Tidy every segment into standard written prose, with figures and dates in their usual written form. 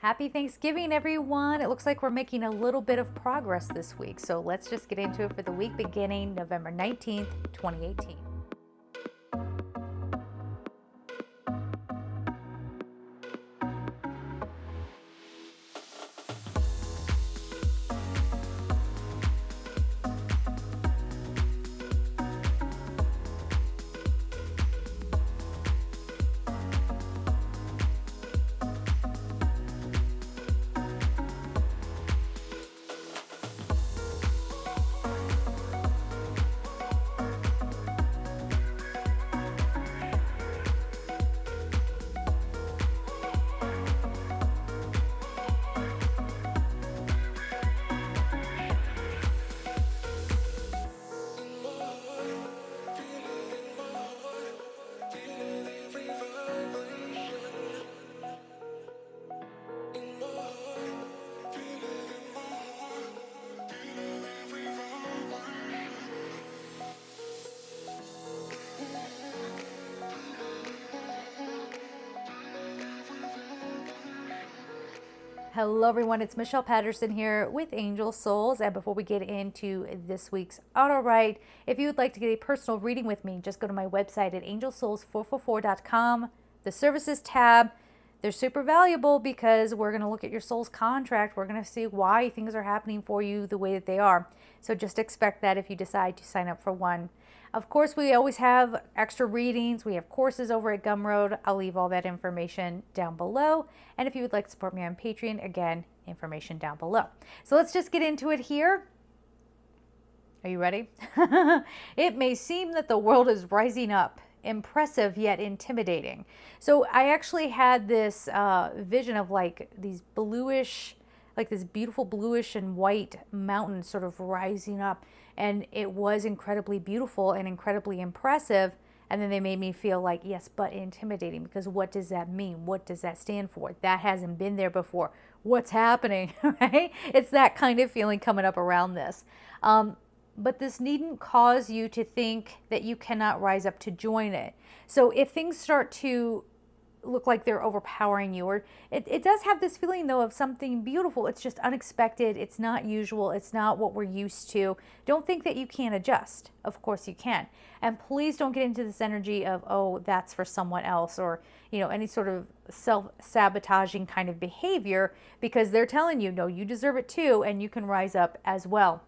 Happy Thanksgiving, everyone. It looks like we're making a little bit of progress this week. So let's just get into it for the week beginning November 19th, 2018. Hello, everyone. It's Michelle Patterson here with Angel Souls. And before we get into this week's auto write, if you would like to get a personal reading with me, just go to my website at angelsouls444.com, the services tab. They're super valuable because we're going to look at your soul's contract. We're going to see why things are happening for you the way that they are. So just expect that if you decide to sign up for one. Of course, we always have extra readings. We have courses over at Gumroad. I'll leave all that information down below. And if you would like to support me on Patreon, again, information down below. So let's just get into it here. Are you ready? It may seem that the world is rising up, impressive yet intimidating. So I actually had this vision of like these bluish, like this beautiful bluish and white mountain sort of rising up. And it was incredibly beautiful and incredibly impressive. And then they made me feel like, yes, but intimidating, because what does that mean? What does that stand for? That hasn't been there before. What's happening, right? It's that kind of feeling coming up around this. But this needn't cause you to think that you cannot rise up to join it. So if things start to look like they're overpowering you, or it does have this feeling though of something beautiful. It's just unexpected. It's not usual. It's not what we're used to. Don't think that you can't adjust. Of course you can. And please don't get into this energy of, oh, that's for someone else, or, you know, any sort of self-sabotaging kind of behavior, because they're telling you, no, you deserve it too, and you can rise up as well.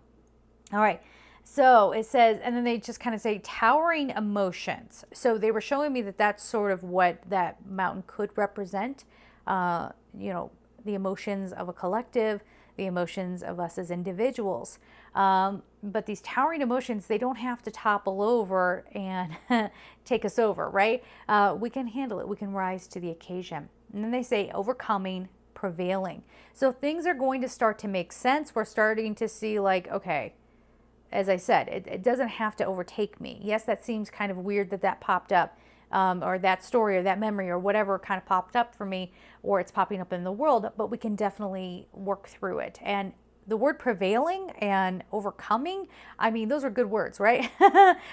All right. So it says, and then they just kind of say towering emotions. So they were showing me that that's sort of what that mountain could represent. You know, the emotions of a collective, the emotions of us as individuals. But these towering emotions, they don't have to topple over and take us over, right? We can handle it. We can rise to the occasion. And then they say overcoming, prevailing. So things are going to start to make sense. We're starting to see like, okay, as I said, it doesn't have to overtake me. Yes, that seems kind of weird that popped up, or that story or that memory or whatever kind of popped up for me, or it's popping up in the world, but we can definitely work through it. And the word prevailing and overcoming, I mean, those are good words, right?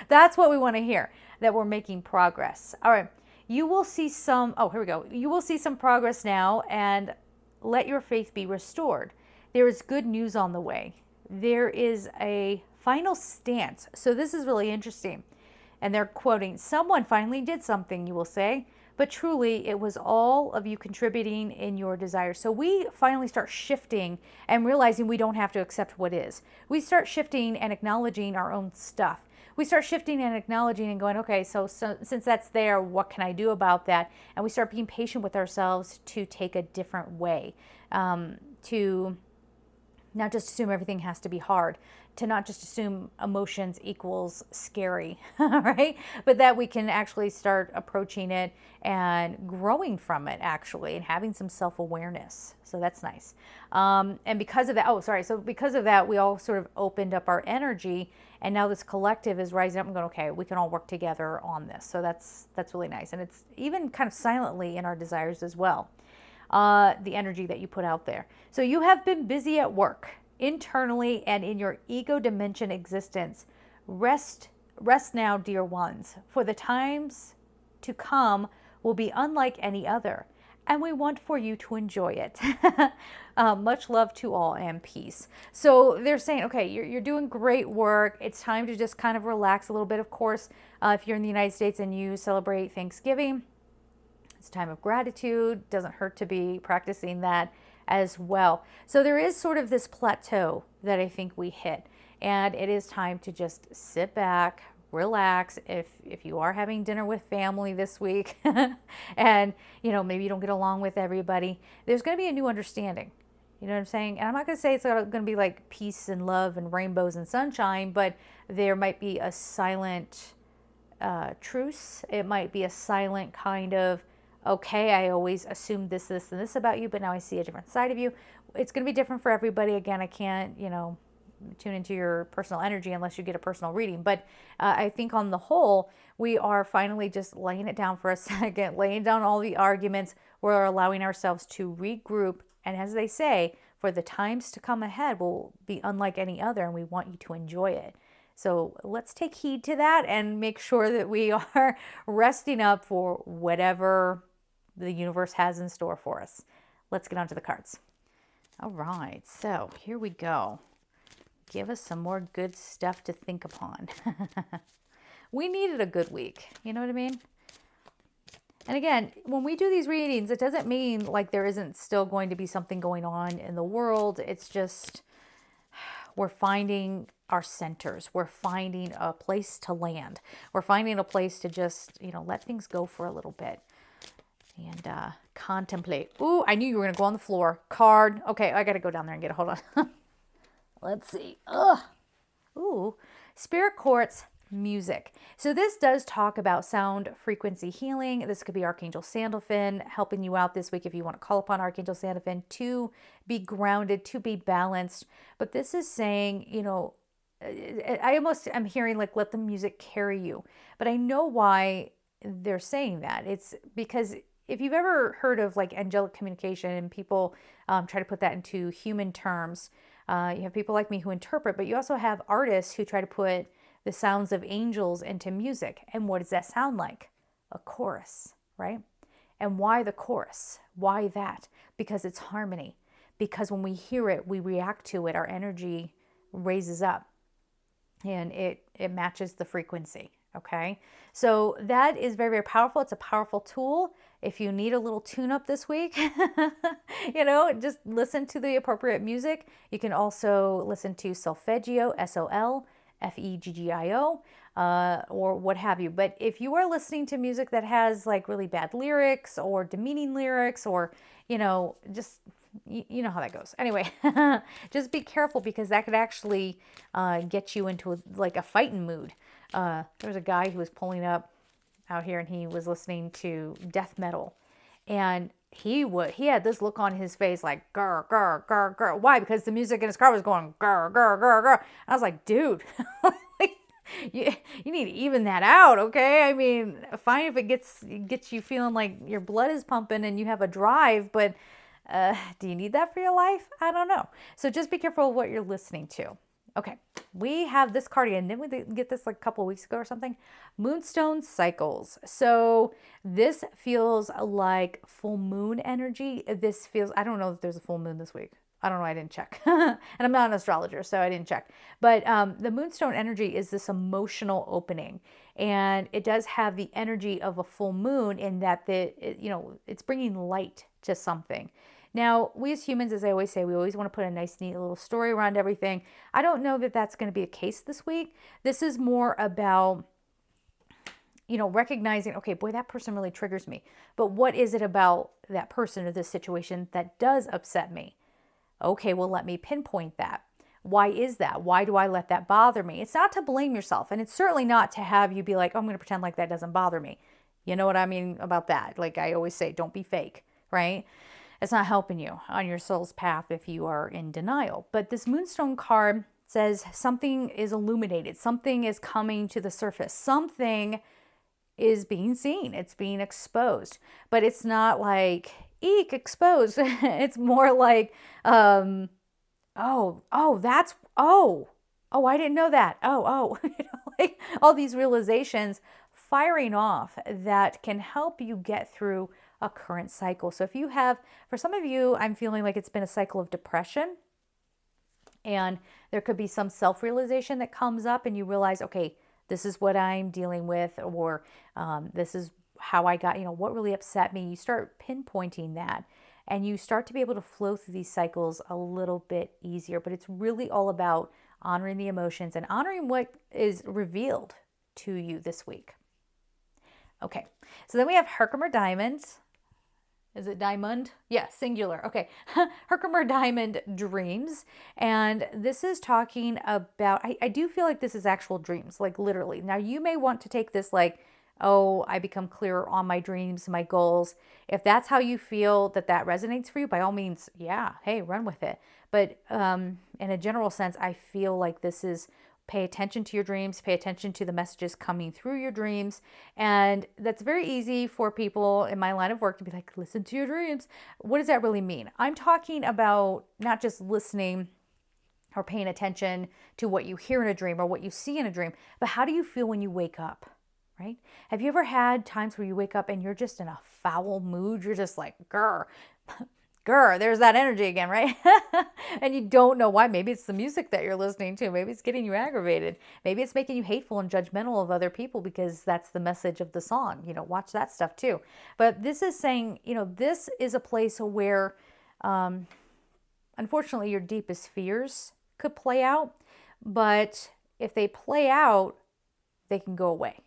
That's what we want to hear, that we're making progress. All right, you will see some, oh, here we go. You will see some progress now, and let your faith be restored. There is good news on the way. There is a final stance. So this is really interesting. And they're quoting, someone finally did something, you will say, but truly it was all of you contributing in your desire. So we finally start shifting and realizing we don't have to accept what is. We start shifting and acknowledging our own stuff. We start shifting and acknowledging and going, okay, so since that's there, what can I do about that? And we start being patient with ourselves to take a different way, to not just assume everything has to be hard, to not just assume emotions equals scary, right? But that we can actually start approaching it and growing from it, actually, and having some self-awareness. So that's nice. And because of that, so because of that, we all sort of opened up our energy, and now this collective is rising up and going, okay, we can all work together on this. So that's really nice. And it's even kind of silently in our desires as well. The energy that you put out there. So you have been busy at work, internally and in your ego dimension existence. Rest now, dear ones, for the times to come will be unlike any other. and we want for you to enjoy it. Much love to all and peace. So they're saying, okay, you're doing great work. It's time to just kind of relax a little bit. Of course, if you're in the United States and you celebrate Thanksgiving, it's a time of gratitude. Doesn't hurt to be practicing that as well. So there is sort of this plateau that I think we hit, and it is time to just sit back, relax. If you are having dinner with family this week and maybe you don't get along with everybody, there's going to be a new understanding. You know what I'm saying? And I'm not going to say it's going to be like peace and love and rainbows and sunshine, but there might be a silent truce. It might be a silent kind of, okay, I always assumed this, and this about you, but now I see a different side of you. It's going to be different for everybody. Again, I can't, tune into your personal energy unless you get a personal reading. But I think on the whole, we are finally just laying it down for a second, laying down all the arguments. We're allowing ourselves to regroup. And as they say, for the times to come ahead will be unlike any other, and we want you to enjoy it. So let's take heed to that and make sure that we are resting up for whatever the universe has in store for us. Let's get on to the cards. All right, so here we go. Give us some more good stuff to think upon. We needed a good week. You know what I mean? And again, when we do these readings, it doesn't mean like there isn't still going to be something going on in the world. It's just we're finding our centers. We're finding a place to land. We're finding a place to just, let things go for a little bit and contemplate. Ooh, I knew you were going to go on the floor. Card. Okay, I got to go down there and get it. Hold on. Let's see. Ooh, Spirit Quartz music. So this does talk about sound frequency healing. This could be Archangel Sandalphon helping you out this week if you want to call upon Archangel Sandalphon to be grounded, to be balanced. But this is saying, I almost am hearing like, let the music carry you. But I know why they're saying that. It's because if you've ever heard of like angelic communication and people try to put that into human terms, you have people like me who interpret, but you also have artists who try to put the sounds of angels into music. And what does that sound like? A chorus, right? And why the chorus? Why that? Because it's harmony. Because when we hear it, we react to it. Our energy raises up and it matches the frequency. Okay. So that is very, very powerful. It's a powerful tool. If you need a little tune up this week, just listen to the appropriate music. You can also listen to solfeggio, SOLFEGGIO, or what have you. But if you are listening to music that has like really bad lyrics or demeaning lyrics or, just, you know how that goes. Anyway, just be careful because that could actually get you into a fighting mood. There was a guy who was pulling up out here and he was listening to death metal, and he had this look on his face like grr grr grr grr. Why? Because the music in his car was going grr grr grr grr. I was like, dude, you need to even that out, okay? I mean, fine if it gets you feeling like your blood is pumping and you have a drive, but do you need that for your life? I don't know. So just be careful of what you're listening to. Okay, we have this card again. Didn't we get this like a couple of weeks ago or something? Moonstone cycles. So this feels like full moon energy. I don't know if there's a full moon this week. I don't know. I didn't check. And I'm not an astrologer, so I didn't check. But the moonstone energy is this emotional opening. And it does have the energy of a full moon in that it's bringing light to something. Now, we as humans, as I always say, we always want to put a nice, neat little story around everything. I don't know that that's going to be the case this week. This is more about, recognizing, okay, boy, that person really triggers me. But what is it about that person or this situation that does upset me? Okay, well, let me pinpoint that. Why is that? Why do I let that bother me? It's not to blame yourself. And it's certainly not to have you be like, oh, I'm going to pretend like that doesn't bother me. You know what I mean about that? Like I always say, don't be fake, right? It's not helping you on your soul's path if you are in denial. But this Moonstone card says something is illuminated. Something is coming to the surface. Something is being seen. It's being exposed. But it's not like, eek, exposed. It's more like, I didn't know that. Like all these realizations firing off that can help you get through a current cycle. So if you have, for some of you, I'm feeling like it's been a cycle of depression, and there could be some self-realization that comes up and you realize, okay, this is what I'm dealing with, or this is how I got, what really upset me. You start pinpointing that and you start to be able to flow through these cycles a little bit easier. But it's really all about honoring the emotions and honoring what is revealed to you this week. Okay, so then we have Herkimer Diamond. Is it diamond? Yeah, singular. Okay. Herkimer Diamond Dreams. And this is talking about, I do feel like this is actual dreams, like literally. Now, you may want to take this like, oh, I become clearer on my dreams, my goals. If that's how you feel that resonates for you, by all means, yeah, hey, run with it. But in a general sense, I feel like this is pay attention to your dreams, pay attention to the messages coming through your dreams. And that's very easy for people in my line of work to be like, listen to your dreams. What does that really mean? I'm talking about not just listening or paying attention to what you hear in a dream or what you see in a dream, but how do you feel when you wake up, right? Have you ever had times where you wake up and you're just in a foul mood? You're just like, grr, there's that energy again, right? And you don't know why. Maybe it's the music that you're listening to. Maybe it's getting you aggravated. Maybe it's making you hateful and judgmental of other people because that's the message of the song. Watch that stuff too. But this is saying, this is a place where, unfortunately, your deepest fears could play out. But if they play out, they can go away.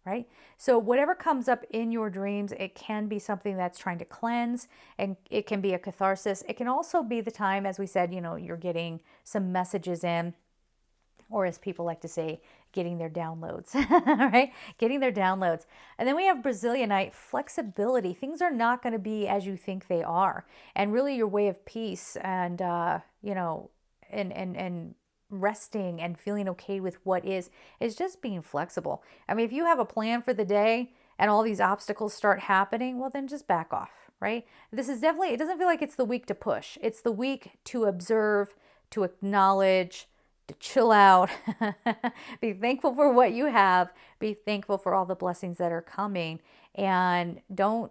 Right? So whatever comes up in your dreams, it can be something that's trying to cleanse, and it can be a catharsis. It can also be the time, as we said, you're getting some messages in, or as people like to say, getting their downloads, right? Getting their downloads. And then we have Brazilianite, flexibility. Things are not going to be as you think they are. And really your way of peace and, and resting and feeling okay with what is just being flexible. I mean, if you have a plan for the day and all these obstacles start happening, well, then just back off, right? This is definitely, it doesn't feel like it's the week to push. It's the week to observe, to acknowledge, to chill out, be thankful for what you have, be thankful for all the blessings that are coming. And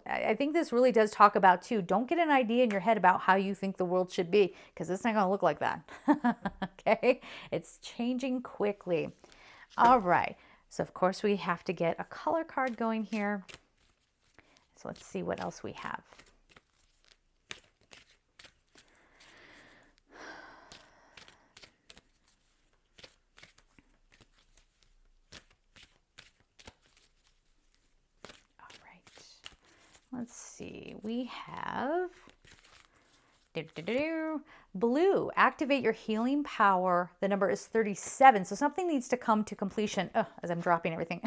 I think this really does talk about too, don't get an idea in your head about how you think the world should be, because it's not going to look like that. Okay. It's changing quickly. All right. So of course we have to get a color card going here. So let's see what else we have. Let's see, we have blue, activate your healing power. The number is 37. So something needs to come to completion as I'm dropping everything.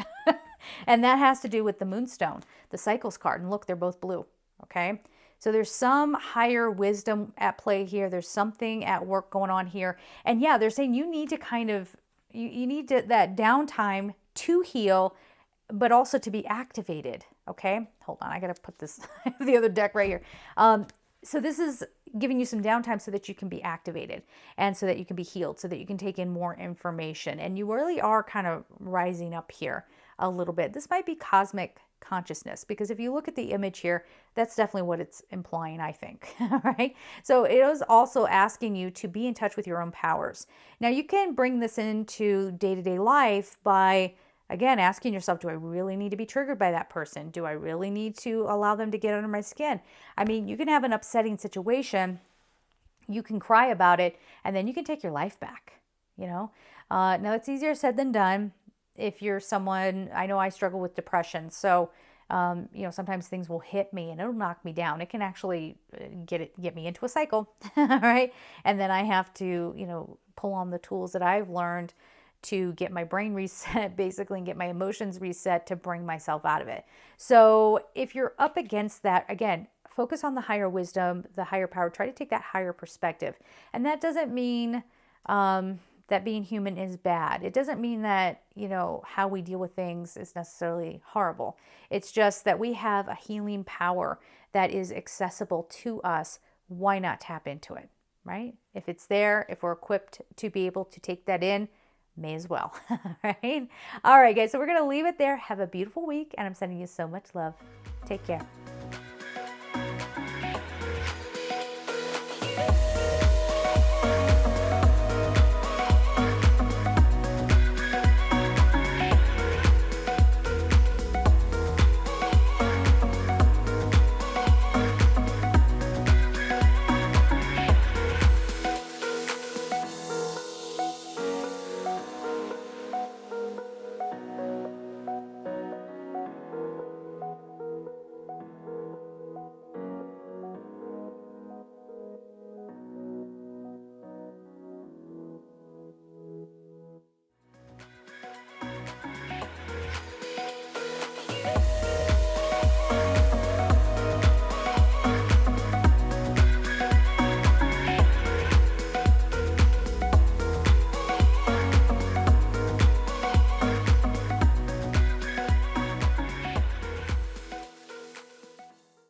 And that has to do with the Moonstone, the Cycles card. And look, they're both blue. Okay. So there's some higher wisdom at play here. There's something at work going on here. And yeah, they're saying you need to you need that downtime to heal, but also to be activated. Okay, hold on. I got to put this, the other deck right here. So this is giving you some downtime so that you can be activated and so that you can be healed, so that you can take in more information. And you really are kind of rising up here a little bit. This might be cosmic consciousness, because if you look at the image here, that's definitely what it's implying, I think, right? So it is also asking you to be in touch with your own powers. Now you can bring this into day-to-day life by, again, asking yourself, do I really need to be triggered by that person? Do I really need to allow them to get under my skin? I mean, you can have an upsetting situation, you can cry about it, and then you can take your life back, Now, it's easier said than done. If you're someone, I know I struggle with depression, so, sometimes things will hit me and it'll knock me down. It can actually get me into a cycle, right? And then I have to, pull on the tools that I've learned to get my brain reset, basically, and get my emotions reset to bring myself out of it. So if you're up against that, again, focus on the higher wisdom, the higher power, try to take that higher perspective. And that doesn't mean that being human is bad. It doesn't mean that, how we deal with things is necessarily horrible. It's just that we have a healing power that is accessible to us. Why not tap into it, right? If it's there, if we're equipped to be able to take that in, may as well, right? All right, guys, so we're going to leave it there. Have a beautiful week, and I'm sending you so much love. Take care.